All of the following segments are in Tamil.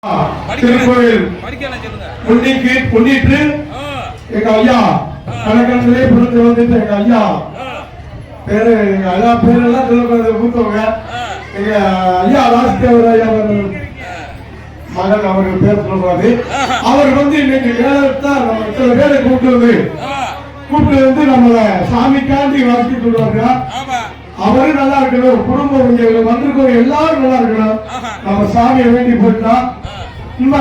திருக்கோயில் முன்னிட்டு எங்க ஐயா கணக்கத்திலே பிறந்து வந்துட்டு எங்க ஐயா பேரு எங்க ஐயா பேரெல்லாம் மூத்தவங்க எங்க ஐயா ராஜ்தேவர் ஐயா மகன் அவருக்கு பேர் சொல்றாரு. அவர் வந்து இன்னைக்கு நேரத்தான் நம்ம சில பேரை கூப்பிட்டு வந்து நம்மள சாமிக்காண்டி வாழ்க்கை சொல்றாங்க. அவரும் நல்லா இருக்கணும், குடும்பம் இங்க வந்திருக்கோம் எல்லாரும் நல்லா இருக்கணும். நம்ம சாமியை வேண்டி போயிட்டா நம்ம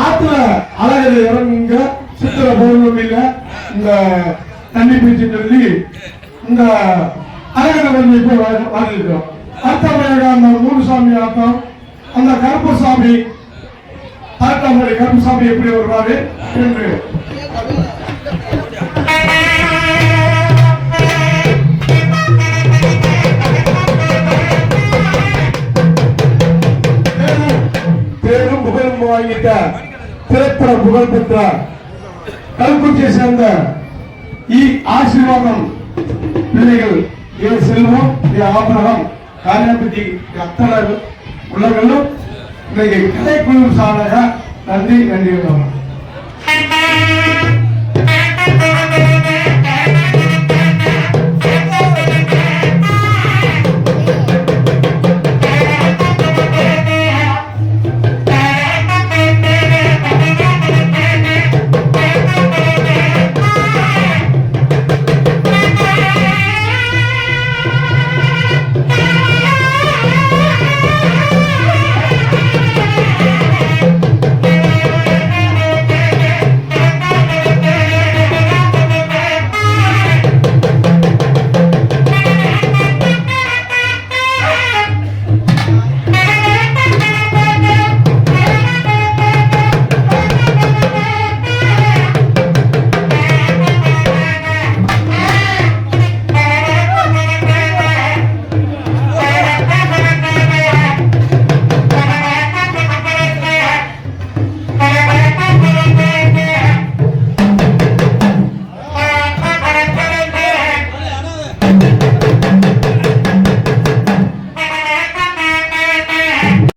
ஆத்துல அழகர் இறங்குங்க சித்திர பௌர்ணமியில இந்த தண்ணி பீச்சு சொல்லி இந்த அழகர் வந்து போய் வாழ்ந்துருக்கோம். அர்த்தமழக அந்த மூணு சாமி ஆட்டம் அந்த கருப்பசாமி அரட்டாமலை கருப்பசாமி எப்படி வருவாரு என்று பேரும் புகழும் வாங்கிட்ட திரைப்பட புகழ் பெற்ற கல்குச்சியை சேர்ந்த ஆசீர்வாதம் பிள்ளைகள் ஏ செல்வம் ஏ ஆபரகம் காரியாபதி அத்தனை உள்ளவர்களும் இன்னைக்கு கலைக்குழு சாதக நன்றி நன்றி.